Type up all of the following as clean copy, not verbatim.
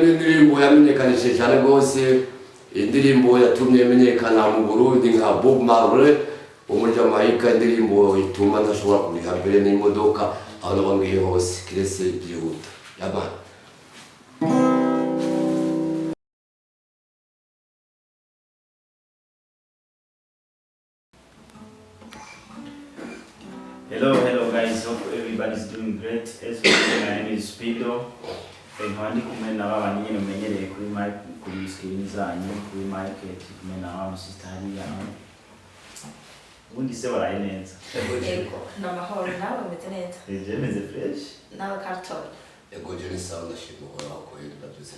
Indirimbo yamenyekanishije cyane rwose, indirimbo yatumye menyekana mu Burundi nka Bob Marley umujamayika, indirimbo ituma ndashobora kuriha mbere n'imodoka aho nabangiye hose kiretse byihuta yabana. Hello guys, hope everybody's doing great. As my name is Speedo. Nkandi kumwe na baba nyine umenyereye kuri mic, kuri screen zanyu, kuri mic kumwe na wa sister yawe. Ubundi se waraye neza? Yego, na mahoro nawe umeze neza? Jemeze fresh. Nawe Carlton. Yego jeni sound ashimura ko yitwa byose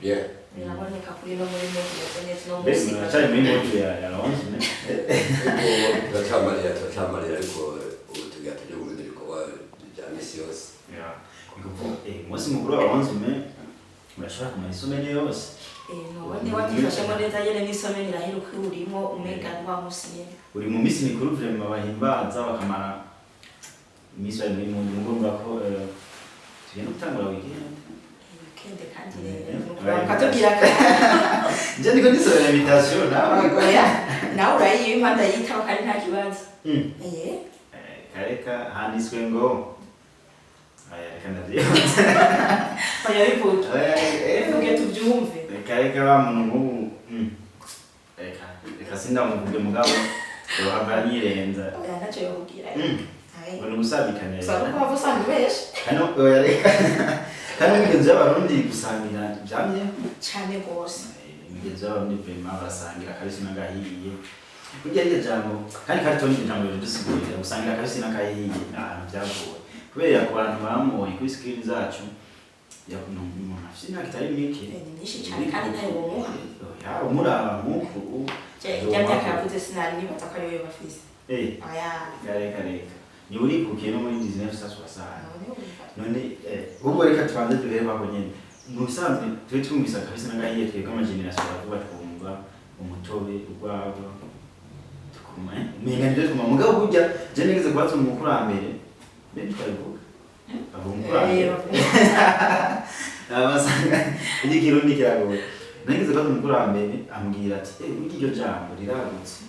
bien. Biraboneka kuri no muri mode neza no musi. Bese nacaye muri mode ya lounge ne. Yego, twacamarira ariko ubu tugatuje muri ko bya misios. Yeah. Mwasi mukuru wa wanzume murashobora kumara isomene yose. None watifashemo neza yene n'isomene iraheruka urimo umega rwamusiye. Uri mu misi mikuru vraiment bahimbaza bakamara imisi ari mu ngomba ko tugenda gutangura weekend. Weekend kandi rero bakatubwira ka. Je ndiko ndisoma invitation nawe. Nawe urayimanda yitaba kandi nta kibazo. Kareka handitswe ngo kana diyo. Oya bivuga. Bivuge tubyumve. Kareka ba muntu nk'ubu. Reka sinda muvuge mugabo yohava yirenza. Oya ntacyo yobwira. Bano gusabikana. Sabuko bavusanga beshe. Hano oya reka. Hano imigenzo y'abarundi gusangira jamye cyane gose. Imigenzo y'abarundi vraiment barasangira kabisa nagahiye. Kugira iyo jambo kandi Carlton ijambo ridusigurira gusangira kabisa nakahiye ahantu byavuye. Kubera ku bantu bamuye kuri screen zacu yakuno umuntu afite imyaka itari mike ni myinshi cyane kandi nayo womuha ya umuraba muku ya myaka yavuze sinari nibaza ko ariyo bafise aya reka ni uri kukiye no muri 1960 none ubwo reka twanze duhere bako nyene mu bisanzwe twe twumvisa kabisa nagahiye twebwe amageneration bavuga twumva umutobe urwabo tukuma menga ndio tukuma mugabo burya je nigeze kubaza umukurambere Beni karibuka. Abumukura. Abasanga ndi kirundi kiragoye. Nageze kwa umukurambere ambwira ati "Burya iryo jambo riragutse."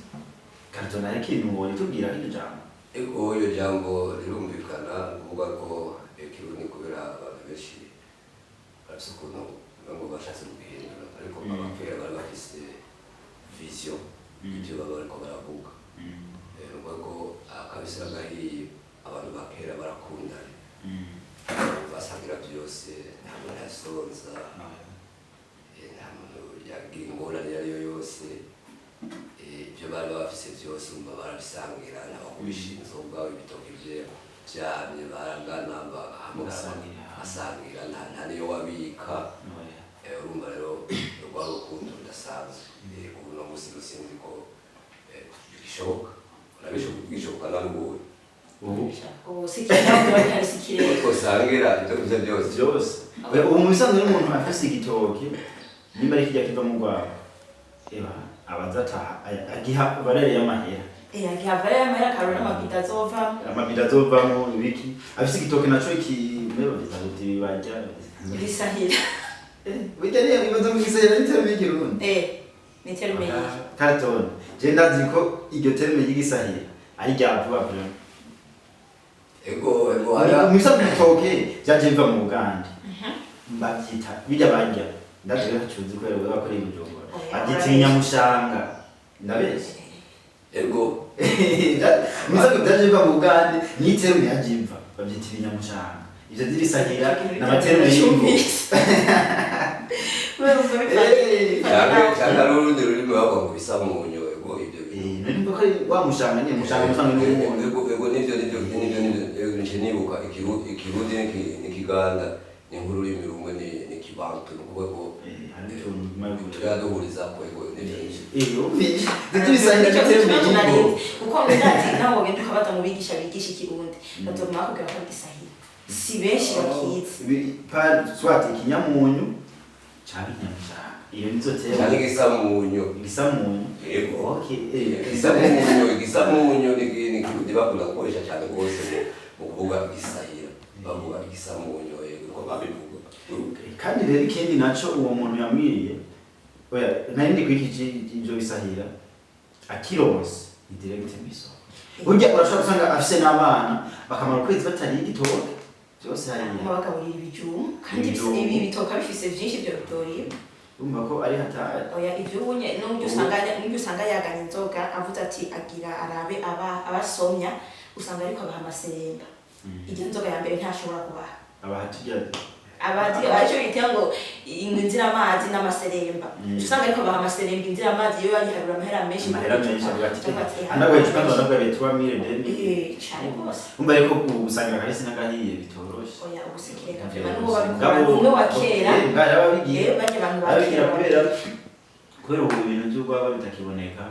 Carlton ikintu wari tubwira iryo jambo. Ego iyo jambo rirumvikana kuvuga ko kirundi kubera abantu benshi barasukuno ngo bashatse guhindura ariko abakera bari bafise vision ibyo baba bariko baravuga. Ngo akabisira gahiye abantu bakera barakundana basangira byose nta muntu yasonza nta muntu yagira ingorane iyo ariyo yose ibyo bari bafise byose umva barabisangira n'abakubisha inzoga ibitoki byamye baragana basangira nta niyo wabika urumva rero rwa rukundo rudasanzwe ubu no musi rusinzi ko bishoboka urabishoboka n'ubuwe ubu sikiraho bari sikire twosangira ibyo byose ubu mu bisanzwe n'umuntu afise igitoke nimba ari kijya kiva mu rwabo abazataha agiha barere y'amahera agiha barere y'amahera karona amabida azovamo ibiki afise igitoke naco ikimero bizaguti bajya bisahira bijya ibibazo mu gisahira n'iterme y'ikirundi ni terme Carlton je ndazi ko iryo terme y'igisahira ari rya vuba vuba ego haya misa igitoke byaje biva mu Uganda babyita bijya bajya ndazi ko hacuzi ko rero bakora ibijumba agitinya mushanga ndabese ego misa byaje biva mu Uganda ni terme yajiva babyitirinya mushanga ivyo zirisahira n'amaterme y'imbo cyangwa n'urundi rurimi bavuga ngo bisa mu nyo ego ibyo nimba ko wa mushanga ni mushanga musanga n'umuntu ego nivyo nje nibuka ikirundi n'ikiganda ni nk'ururimi rumwe n'ikibantu nukuvuga ko turaduhuriza ko ego nivyo bisahira terme y'imbo kuko ndazi naho bagenda ukabata mu bigisha ikirundi batuma bakubwira ko gisahira si benshi bakizi swati ikinyamunyu cyangwa inyamushanga iyo nizo terme cyangwa igisamunyu ego okay igisamunyu ni kirundi bakunda gukoresha cyane rwose mu kuvuga igisahira bavuga igisamunyu ego ko babivuga kandi rero ikindi naco uwo muntu yamwiriye oya narindi kwikije ibyo bisahira akironse ni direct miso burya urashobora gusanga afise n'abana bakamara ukwezi batari igitoke byose hari bagaburira ibijumba kandi ibi bitoka bifise byinshi byo bitorira umva ko ari hatari oya ibyo ubunye n'ubyo usanga yagana inzoga avuze ati agira arabe abasomya usanga ariko abaha amaseremba igihe inzoga ya mbere ntashobora kubaha abahatujya abaje bita ngo inzira amazi n'amaseremba usanga ariko abaha amaseremba inzira amazi yo yagiharura amahera menshi anagwaye kandi anagwaye tuwa mire ndende cyane rwose umva ariko usangira kahise n'agahiye bitoroshe oya ubusekere kavema n'uwo babikora umwe wa kera barabigiye bajya abantu babigira bakera kubera ubu ibintu by'urwaba bitakiboneka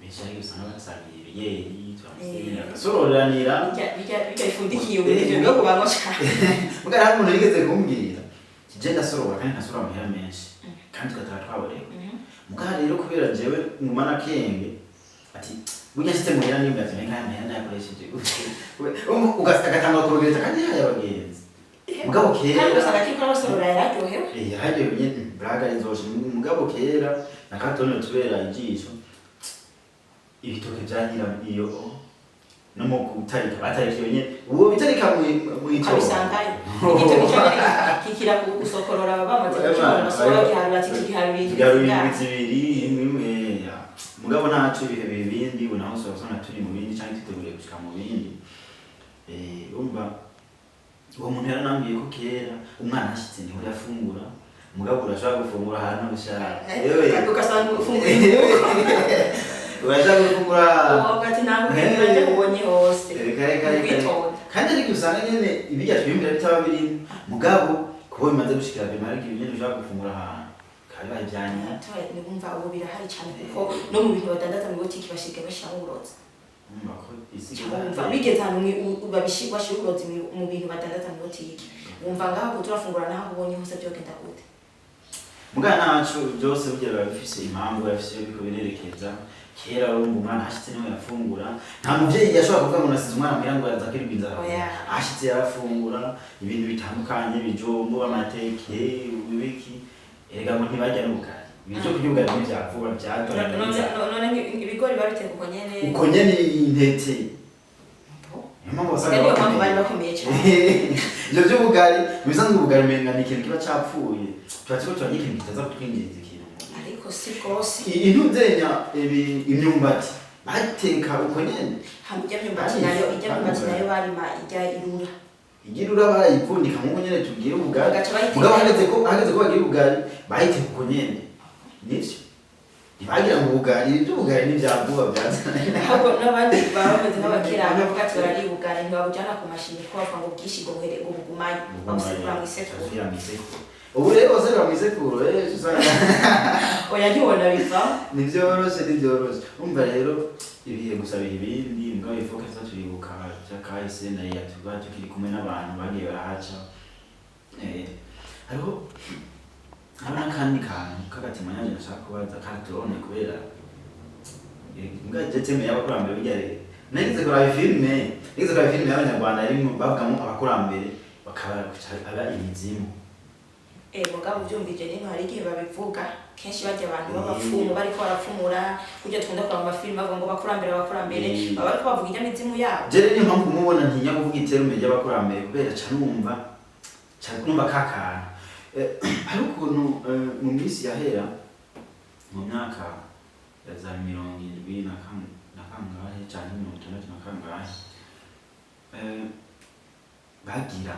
benshi ariko usanga basangiye ibiyeri agasororanira bijya bifundikiye uburyo bwo kubamo cyane muga nta muntu yigeze kumbwira kije ndasorora kandi nkasorora amahera menshi kandi tukataha twaboreka muga rero kubera jewe ngumana kenge ati burya site muhera nimba ati nka amahera nayakoresheje ugatanga kurogeta kandi haya abagenzi mugabo kera kandi usanga kiko basorora yararyohewe yararyohewe braga rizoshe mugabo kera na Carlton tubera ijisho ibitoke byagira iyo no mu gutarika batarika nyene uwo bitarika mu icyo bisangaye igitoke cyane kikira gusokorora bamaze gucora basora giharura ati giharura ibiri imwe mugabo ntaco ibihe bibindi unaho usanga turi mu bindi cyangwa tuteguriye gushika mu bindi umva uwo muntu yaranambwiye ko kera umwana ashitse niho yafungura mugabo urashobora gufungura ahantu ushaka ugasanga ufungura urashaka gufungura ati ntabwo bajya kubonye hose kandi ariko usanga nyene ibijya twimbira bitaba birimo mugabo kuba bimaze gushikira bimara igihe nyene ushaka gufungura ahantu kari bahyanye nibumva ubu birahari cyane kuko no mu bintu badandaza mu botiki bashika bashiramo uburozi bigeze ahantu bashira uburozi mu bintu badandaza mu botiki wumva ngaho turafungura naho ubonye hose byogenda gute muga naco byose burya biba bifise impamvu bifise biko birerekeza kera urumva umwana ashitse niwe yafungura nta muvyeyi yashobora kuvuga ngo nasize umwana muhira ngo azakirwa inzara ashitse yarafungura ibintu bitandukanye bijombo amateke ibiki erega ngo ntibajya n'ubugari ibyo kubyugari n'ibyavuba byatoranya none ibigori babiteka uko nyene intete impamvu wasanga bari bakomeye cyane ibyo by'ubugari bisanzwe ubugari umenga ni ikintu kiba capfuye turatiko turanye ikintu kitaza kutwinjiriza ikintu ariko si rwose intuzenya imyumbati bateka uko nyene ijya myumbati nayo barima ijya irura barayipfundika nk'uko nyene tubwire ubugari mugabo hageze ko bagira ubugari bayiteka uko nyene nivyo ntibagira ngo ubugari iby'ubugari n'ibyavuba byazana ahubwo n'abandi baba bameze nk'abakera bavuga ati barari ubugari ntibabujyana ku mashini ko bavuga ngo bwinshi ngo buhere ngo bugumaye bamusekura mu isekuru ubu rero basekura mu isekuru usanga oya ntibona biva nivyoroshe umva rero ibihe gusa ibindi mbwa bivuga ko turibuka cyakahise na yatuba tukiri kumwe n'abantu bagiye barahaca hariho abana kandi kantu kagatima yaje nashaka kubaza Carlton kubera mbwa jeteme y'abakurambere bijyare nagize kora filme y'abanyarwanda arimo bavugamo abakurambere bakaba aba imizimu mugabo byumvije niba hari igihe babivuga kenshi bajya abantu b'abapfumu bariko barapfumura kujya twunda kwa amafilme bavuga ngo bakurambere baba bariko bavuga inyamizimu yabo jere niyo mpamvu mubona ntinya kuvuga iterume ry'abakurambere kubera numva kakana hari ukuntu mu minsi yahera mu myaka ya za 70 na kangahe cyane 60 na kangahe bagira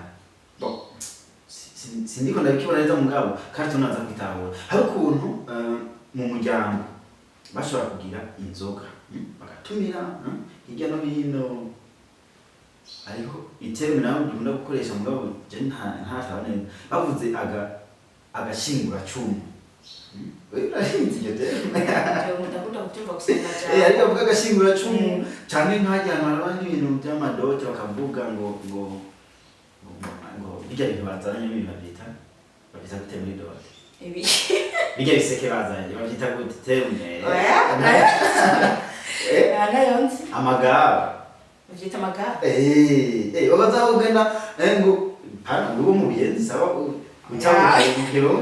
sindiko ndabikibona neza mugabo Carlton aza kwitahura hari ukuntu mu muryango bashobora kugira inzoga bagatumira hirya no hino ariko iterume nawe dukunda gukoresha mugabo je ntataba neza bavuze agashingura cumu urahinze iyo terume ndakunda kutumva gusenga cyane ariko bavuga agashingura cumu cyane nkajyana n'abandi bintu by'amadote bakavuga ngo bijya bintu bazanye n'ibintu babyita gute muri dote bijya biseke bazanye babyita gute terume nayonzi amagaba babyita amagaba bagazahugana ngo ngo mu biyenzi saba ucyabukiro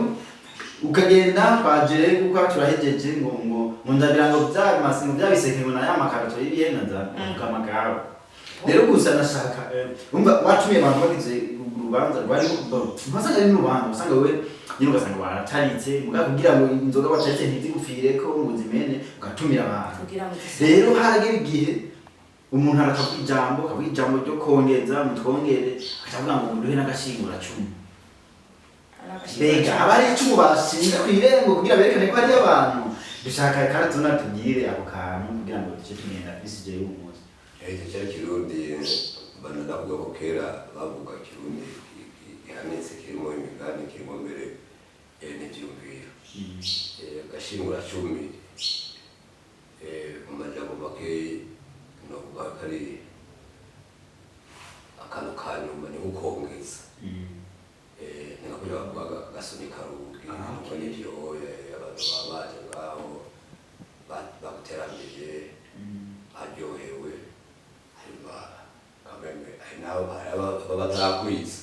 ukagenda twajere kuko turahejeje ngo ndabira ngo byamasingo byabiseke ngo na yamakarato y'ibiyena za amagaba rero gusa nashaka umva watumiye abantu bagize urubanza rwari mpasanga ari n'urubanza usanga wewe nyine ugasanga barataritse muga kugira ngo inzoga bataritse ntizigupfire ko ngo zimene ugatumira abantu rero haragera igihe umuntu arakavuga ijambo ryo kongeza mutwongere akavuga ngo nduhe n'agashingura cumu bega abari icumu bashinga kwirembo kugira berekane ko ari abantu dushaka Carlton atugire ako kantu kugira ngo duce tumenda bisije y'umunsi cyari kirundi banavuga ko kera bavuga kirundi gihanitse kirimo imigani kirimo mbere n'ibyumviro agashingura cumi mu majambo make no kuvuga kari akantu ka nyuma ni ukongeza ni nka kugira bavuga agasunika rugi nuko n'ibyo abantu baba baje ngaho baguteramije aryohewe nawe baba batarakwiza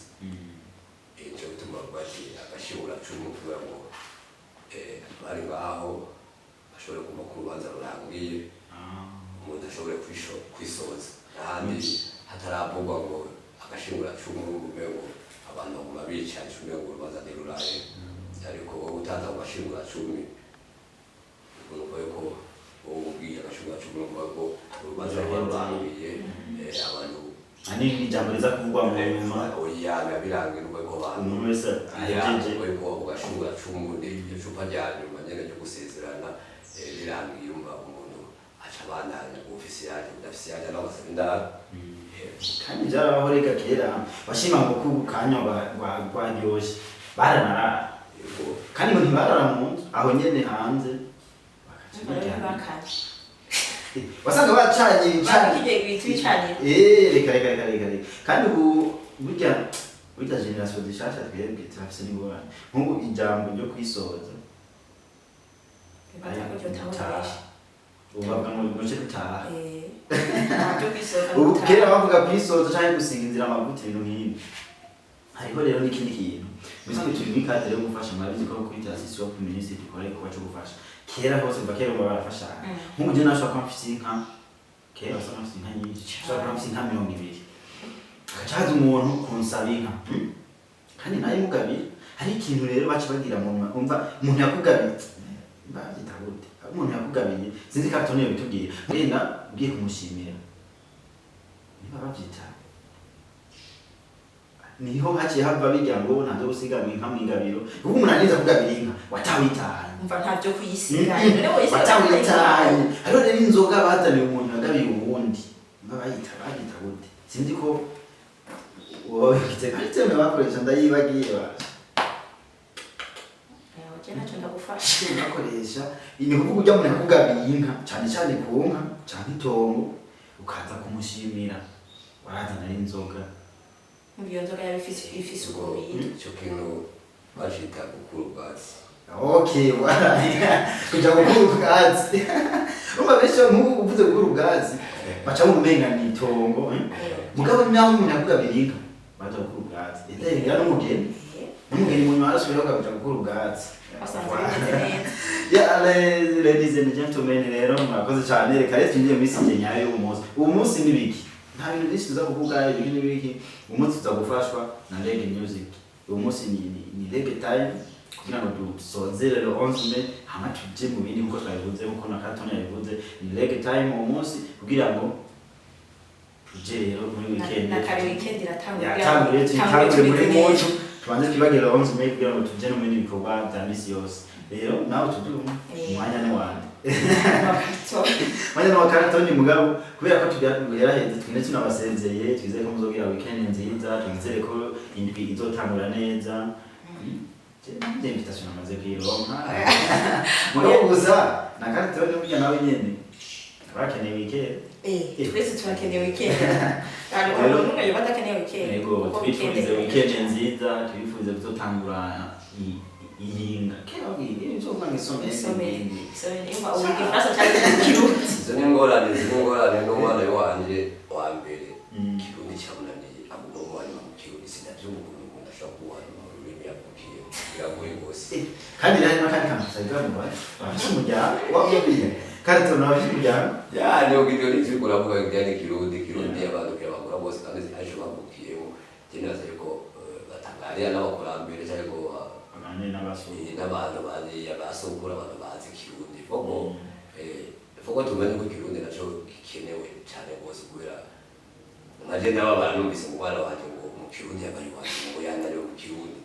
icyo bituma bati agashingura cumu kugira ngo bari ngaho bashobore kumva ko urubanza rurangiye umuntu ashobore kwisoza ahandi hataravugwa ngo agashingura cumu ngo abantu baguma bicaye cumu ngo urubanza ntiruraye ariko utaza ku gashingura cumi urumva yuko wowe ubwiye agashingura cumi urumva ko urubanza rurangiye abantu ani ijambo riza kuvugwa mu nyuma oya birangiye nuko umuntu wese ahejeje ko ugashingura cumu icupa rya nyuma nyene ryo gusezerana birangiye umva umuntu aca abandanya official udafisial n'abasaba indaro kandi byarabaho reka kera bashima ngo ku kanya rwaryoshe baranara kandi ngo ntibarara mu nzu aho nyene hanze bakaje wasanga bacanye reka kandi ubu burya generation zishasha twebwe turafise n'ingorane nk'ubu ijambo ryo kwisoza ubavuga ngo bigoce gutaha ubu kera bavuga kwisoza canke gusiga inzira amavuta ibintu nk'ibi hariho rero n'ikindi kintu bisanzwe turi muri cadre yo gufasha murabizi ko kuri taasisi yo community dukora igikorwa cyo gufasha kera hose mva kera barafashanya nk'ubu je nashaka ko mfise inka kera basa mfise inka nyinshi nshaka ko mfise inka 200 akacaza umuntu kunsaba inka kandi naye mugabira hari ikintu rero baci bagira mu umva umuntu yakugabiye babyita gute umuntu yakugabiye sinzi Carlton bitubwiye ngenda ugiye kumushimira niba babyita niho haciye hava bijya ngo ntazo gusiga inka mu ingabiro kuko umuntu aneza kugabira inka watawitaye umva ntavyo kuyisiga watawitaye hariho rero inzoga bazaniye umuntu agabiye uwundi babayita gute sinzi ko wowe kitse kandi bakoresha ndayibagiye baje ntacyo ndagufasha ugakoresha ni kuvuga ujya muri kugabiye inka cyane cyane ku nka cyane itongo ukaza kumushimira warazana n'inzoga iyo nzoga yari ifise ubwo biri icyo kintu bashita gukura ubwatsi. Okay, kuja gukura ubwatsi urumva benshi nk'ubu uvuze gukura ubwatsi baca mu menga n'itongo mugabo naho umuntu yakugabira inka baza gukura ubwatsi ete ya n'umugeni mu nyuma arasubira kuja gukura ubwatsi. Yeah, ladies and gentlemen, rero mwakoze cyane reka rero twinjiye muri sije nyayo uwo munsi nibiki nta bintu byinshi tuza kuvuga ibintu nibiki uwo munsi tuza gufashwa na reggae music. Uwo munsi ni reggae time kugira ngo dusozere le 11 mai hama tuje mu bindi nkuko twabivuze nkuko na Carlton yabivuze ni reggae time uwo munsi kugira ngo tuje rero muri weekend na kare weekend iratangura yatangure muri mojo tubanze twibagera 11 mai kugira ngo tuje no muri bikorwa bya misi yose. Rero nawe tudumu umwanya ni wande mwanya wa Carlton mugabo kubera ko tugera heze twine tunabasezeye twizeye ko muzogira weekend nziza twizere ko indwi izotangura neza. Nje invitation amaze kwironka mugabo gusa na Carlton burya nawe nyene turakeneye weekend twese turakeneye weekend rero n'umwe badakeneye weekend yego twifuze weekend nziza twifuze kuzotangura yinga kebabiri cyo mwangisomeye so niba ubuge fasa cyane kirundi izo ni ngorane n'umwana wanje wa mbere kirundi cyamunaniye abo bari mu kirundi sinabyumva ndashaka kuwa mu rurimi yavukiye biragoye gose kandi rero nakandi kamusaga mu bari bafite umujyana wabwiye Carlton abafite umujyana ya niyo gidio ni cyo kuravuga bijyanye kirundi abantu kirabagura bose kandi aje bavukiyeho tenaza yuko batangariya n'abakurambere cyangwa n'abantu bari abasukura abantu bazi kirundi fogo tumenye ko kirundi naco gikenewe cyane rwose kubera naje n'abantu numvise umwana wanje ngo mu kirundi abari wanje ngo yandariwe mu kirundi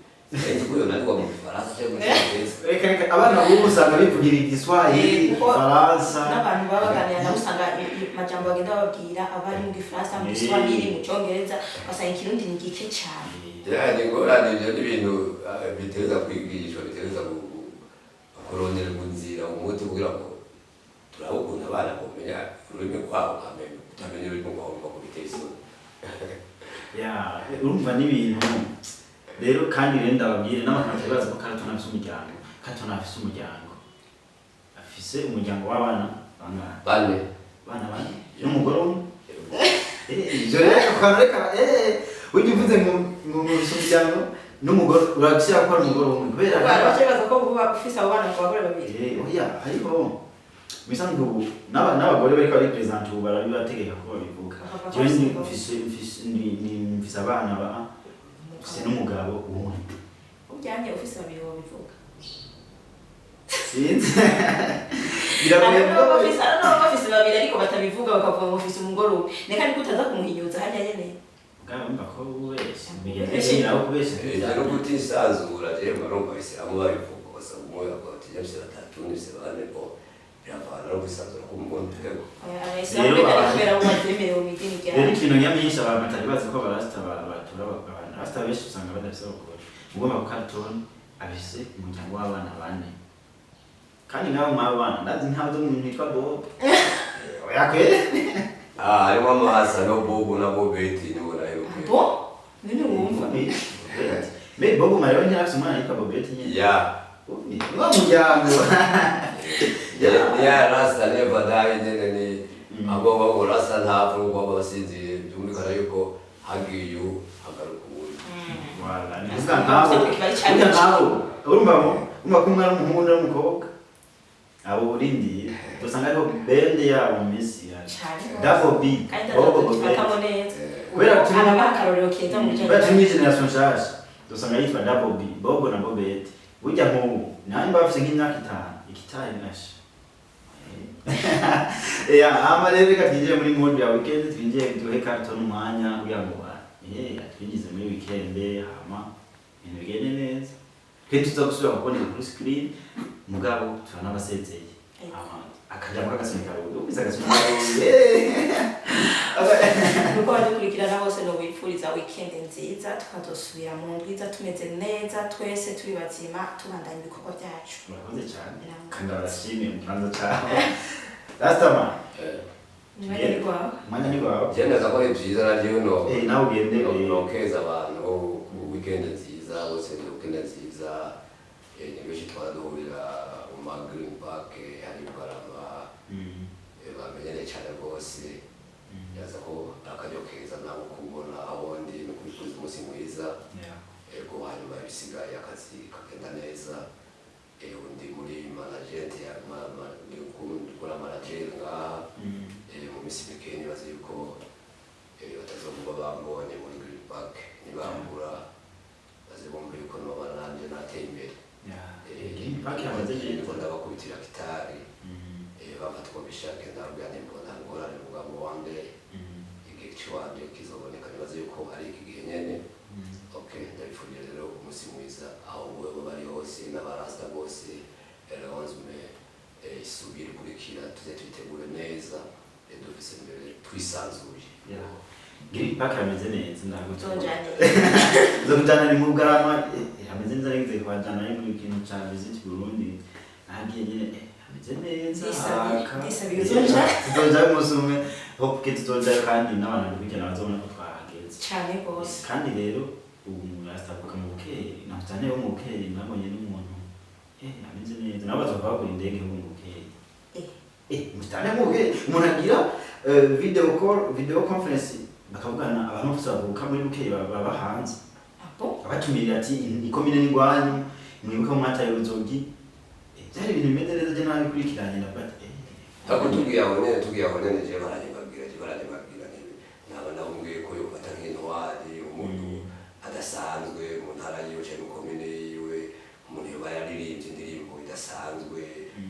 kuyo nandikwa mu Faransa cyangwa mu Cyongereza reka abana b'ubu usanga bivugira igiswahili Faransa n'abantu baba baganira nabo usanga amajambo bagenda babwira abari mu Gifaransa mu Giswahili mu Cyongereza basanga ikirundi ni gike cyane. Yani ngorane ibyo n'ibintu biteza kwigishwa biteza kurondera inzira umuti kugira ngo turabukunda abana kumenya ururimi rwabo nkamenya utamenya ururimi rwabo ngo biteze ya urumva n'ibintu rero kandi rero ndababwire n'abantu babaza ko Carlton afise umuryango. Carlton afise umuryango afise umuryango w'abana bane n'umugore umwe ibyo rero kwareka ujye uvuze ngo umuryango n'umugore uragishyira ko ari umugore umwe kubera bakibaza ko buba ufise abo bana ku bagore babiri oya ariko bisanzwe ubu n'abagore bariko bari present ubu barabibategeka ko babivuga jewe mfise abana mfise n'umugabo umwe ujyanye ufise babiri babivuga sinzi biragoye bafise babiri ariko batabivuga bakavuga ngo ufise umugore umwe neka niko utaza kumuhinyuza harya nyene Gamba ko ubeshe migeze nawo kubeshe rero kutisanzura je marumva bise abo babivuga basa umoya bati yabise batatu nise bane bo byavana no kwisanzura ku muntu tego rero ikintu nyamisha abantu batari bazi ko barasta batura abantu rasta benshi usanga badafise abagore ugomba ko Carlton abise umuryango w'abana bane kandi nawe mwabana ndazi ntabwo umuntu yitwa Bob oya kwere harimo amahasa no Bobo na Bobeti nibo nayo bo nini wumva me Bobo Mario ntiyafise umwana yitwa Bobeti nyine ya no muryango ya Rasta never die nene ni abo babo Rasta ntabwo baba basinzire byumvikana yuko hagiyu hagarukuye wala ni ntabwo urumva ko umwana w'umuhungu n'umukobwa abo urindi usanga ariho bende yabo misi Double B, Bobo Bobeti. Kubera abakarorero keza mu cyangwa. Bati ni generation shasha. Dusanga yitwa Double B, Bobo na Bobeti. Burya nk'ubu nani bafise nk'imyaka 5, ikitaye nashe. Amarebe katije muri mode ya weekend twinjiye duhe Carlton umwanya kugira ngo twinjize muri weekend hama ibintu bigende neza. Kandi tuzagusubira kubona kuri screen mugabo turanabasezeye. akajambo k'agasunika rubuye ubiza agasunika rubuye nuko badukurikirana bose no wipfuriza weekend nziza tukazosubira mu ndwiza tumeze neza twese turi bazima tubandanya ibikorwa byacu. Murakoze cyane kandi barashimiye umupanza cyane Rastama mwanya ni wawe byemeza ko ari byiza naryo no nawe ugende nokeza abantu weekend nziza bose ni weekend nziza ni benshi twaduhurira mu Green Park hari Barama bamenyere cyane rwose yaza ko akaryo keza nabo kubona aho ndi no kwifuriza umunsi mwiza ego hanyuma ibisigaye akazi kagenda neza undi muri management ya mama ni ukunda manager ngaha mu misi mike nibaza yuko batazovuga bambonye muri Green Park nibambura bazibumva yuko noba nanje nateye imbere Green Park yamaze niko ndabakubitira gitari bafatwa bishake ndarubya nimbona ngorane mugabo wande igihe cy'wanje kizoboneka nibaza yuko ari iki gihe nyene okay ndabifurije rero umunsi mwiza aho wewe bari hose n'abarasta bose eronzme isubire kurikira tuze twitegure neza dufise imbere twisanzuye Green Park yameze neza ndago Tonjanye zokujana ni mu Bugarama yameze neza rengeze kwajana mu kintu ca visit Burundi nagiye nyene ameze neza tuzoja musume hope ke tuzoja kandi n'abantu bikena bazobona ko twahageze cyane gose kandi rero ubu murastabuka mu bukeye namutane wo mu bukeye nabonye n'umuntu ameze neza nabo bazova ko indege mu bukeye mutane mu bukeye umuntu agira video conference bakavugana abantu bose bavuka muri bukeye baba hanze abatumira ati ikomine ni gwanyu mwibuka mu mata y'uruzogi byari ibintu bimeze neza je nabi kurikiranye na bat tako tugiye aho nene je baranyibabwira naba nabumwiye ko yo fata nk'intwari umuntu adasanzwe mu ntara yiwe cyangwa mu komine yiwe umuntu yoba yaririmbye indirimbo idasanzwe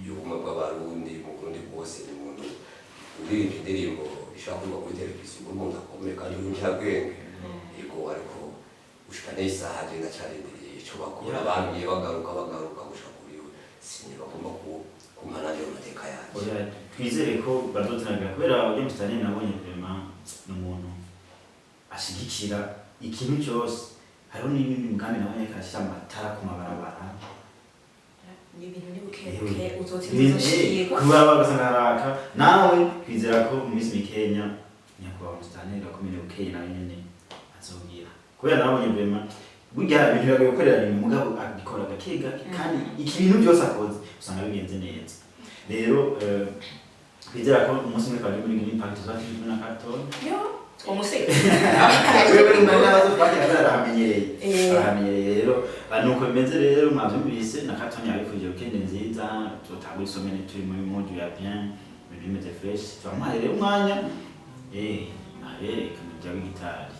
y'ubumwe bw'abarundi mu Burundi bwose ni umuntu uririmba indirimbo ishaka kuba kuri televiziyo umuntu akomeye kandi w'injabwenge yego ariko gushika n'isaha agenda cyarindiriye icyo bakora bagiye bagaruka gushaka kuriwe sinibagomba kumananya amateka yanjye twizere ko bazotanaga kubera ujye mustane nabonye vraiment n'umuntu ashigikira ikintu cyose hariho n'ibindi mugambi nabonye kashyira amatara ku mabarabara ni ibintu ni bukebuke uzotsinda kuba bagasanga haraka nawe twizera ko mu minsi mikenya nyakubahwa mustane gakomeye bukeye nawe nyene azobwira kubera nabonye vraiment burya ibintu byagiye gukorera ni mugabo agikora gakega kandi ikintu byose akoze usanga bigenze neza rero twizera ko umunsi umwe twari muri Green Park tuzatiri na Carlton umuseke wewe n'abazo twakiramenyereye rero nuko bimeze rero mwavyumvise na Carlton yabifuje weekend nziza tutagura isomene turi muri modu ya bien bimeze fresh twamuhaye rero umwanya nabereka mu bya gitari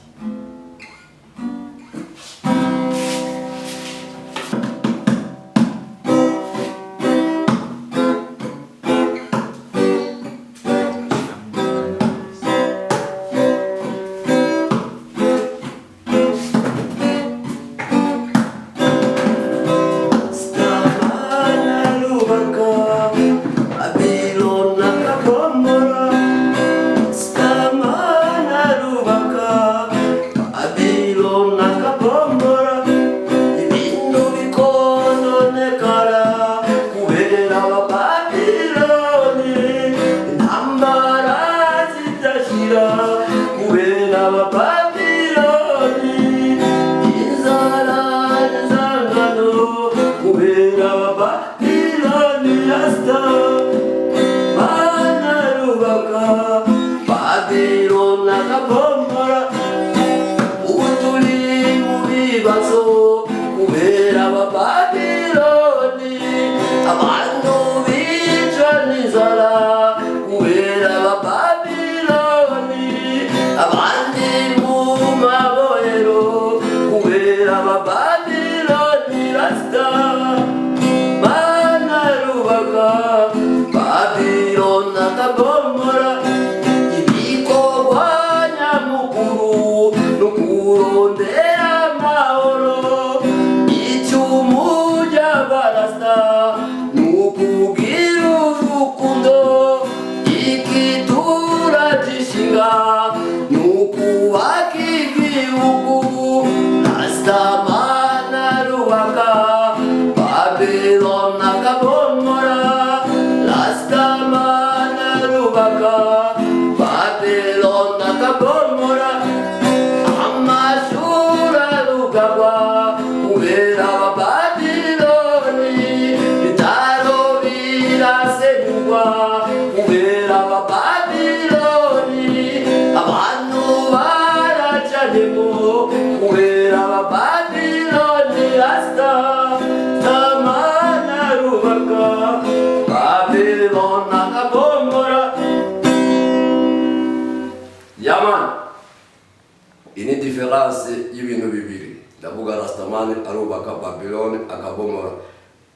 diferanse y'ibintu bibiri. Ndavuga Rastamani arubaka Babylone akabomora.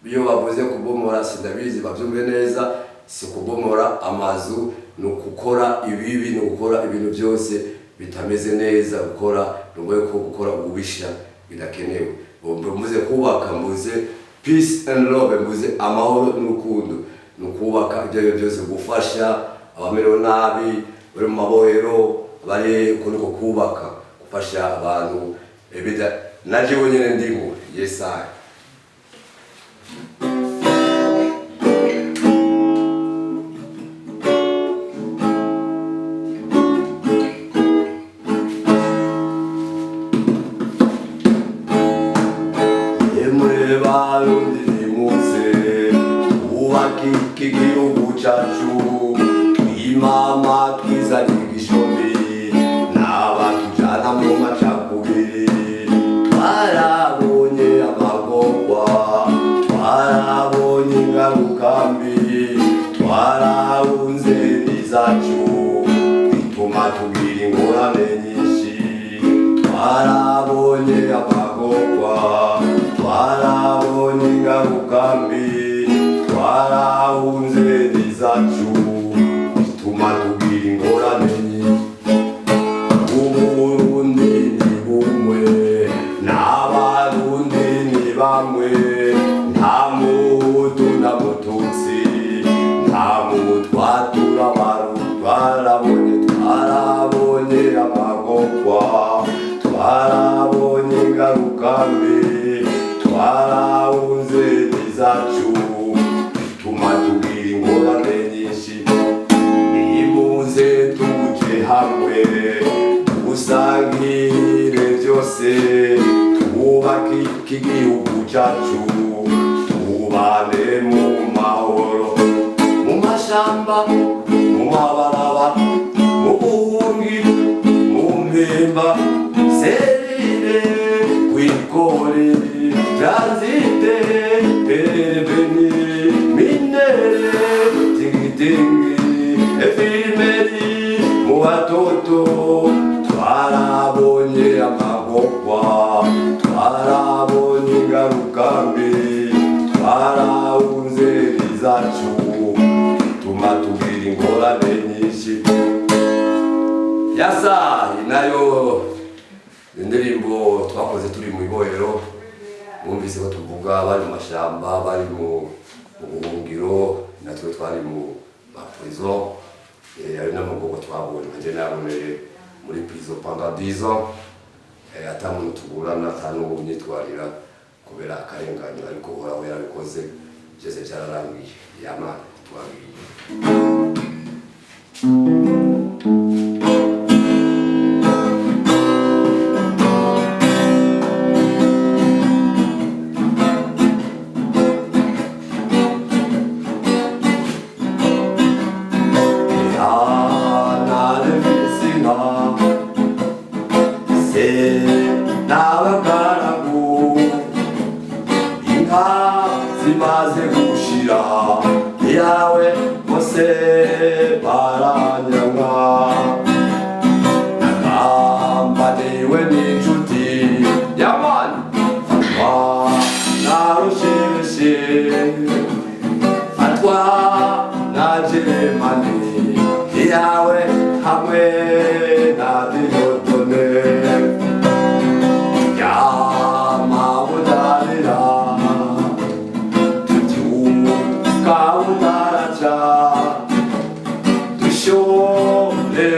Iyo bavuze kubomora sindabizi bavyumve neza, si kubomora amazu, no gukora ibibi, no gukora ibintu byose bitameze neza, gukora nugoye ko gukora ububisha bidakenewe. Bombe muze kubaka, muze peace and love, muze amahoro n'urukundo, no kubaka ibyo byose gufasha abamerewe nabi, bari mu mabohero, bari kuko kubaka, gufasha abantu ebida naje wenyene ndimo. Yes I igihugu cyacu imama twizanye igishombi n'abatujana mu macakubiri. Twarabonye amagorwa, twarabonye ingaruka mbi, twarahunze n'izacu bituma tugira ingorane nyinshi. Twarabonye amagorwa, twarabonye ingaruka mbi, twarahunze n'izacu bituma tugira ingorane nyinshi. Uburundi ni bumwe n'abarundi ni bamwe, nta muhutu na mututsi, nta mutwa twarabonye amagorwa, twarabonye ingaruka mbi, twarahunze n'izacu bituma tugira ingorane nyinshi. Nimuze tuje hamwe dusangire byose, twubake iki gihugu cyacu, tubane mu mahoro, mu mashamba, mu mabaraba, mu buhungiro, mu mpimba, serire, kwikore, transite, ereveni, minere, tingitingi, efimeri, mu batoto. Twarabonye amagorwa, twarabonye ingaruka mbi, twarahunze n'izacu bituma tugira ingorane nyinshi. Yasahi nayo indirimbo twakoze turi mu ibohero, mwumvise ko tuvuga bari mu mashamba, bari mu buhungiro, natwe twari mu prison. Ari n'amagorwa twabonye, nje naboneye muri prison pendant 10 ans, ata muntu tugurana, ata n'uwo myitwarira kubera akarenganyo, ariko uhoraho yarabikoze byose byararangiye. Yamana twagiye. N'abagaragu inka zimaze gushira yawe bose baranyanga, nagambaniwe n'inshuti yamani fatwa narushimishije, fatwa na Jeremani yawe hamwe na Diyotone. Dushore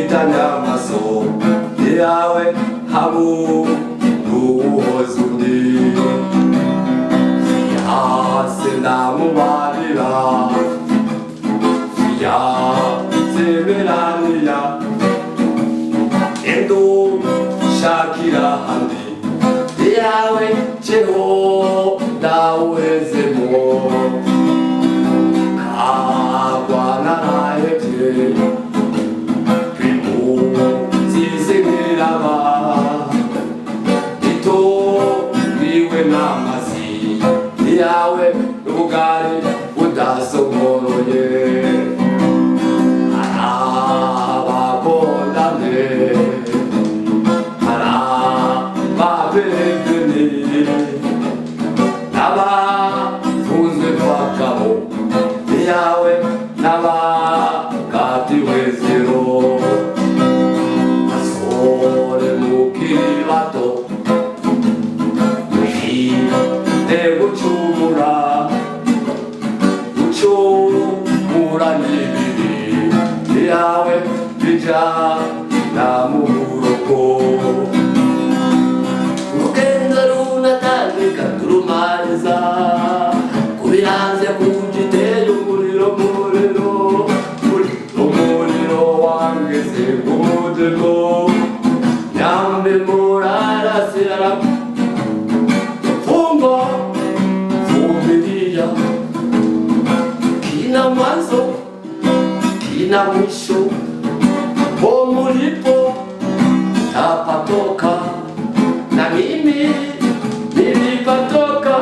dufitanya amaso yawe habu uhoza undi yase ndamubarira yasemeraniya endo shakira handi yawe jeho dawezemo kagwana nahevye kwimuzizemeraba turumiwe n'amazi yawe n'ubugari budasogoroye harabagondane harababevene n'abafunzwe bakabo yawe n'abakatiwe zero asore mukiri bato gucumura gucumura n'ibiri yawe bijana mu buroko urugendo runatandika turumariza kubiranze kugitera umuriro wangeze kumudego nyambe murarasirara kina mwanzo kina mwisho pomo lipo tapatoka na mimi nilipatoka.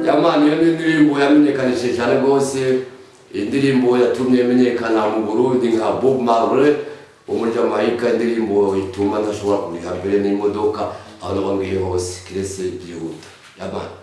Jamani, iyo ndirimbo yamenyekanishije cyane rwose, indirimbo yatumye menyekana mu Burundi nka Bob Marley umujamayika, indirimbo ituma ntashobora kuriha mbere n'imodoka aho nabangwiye hose kirese byihuta. Jamani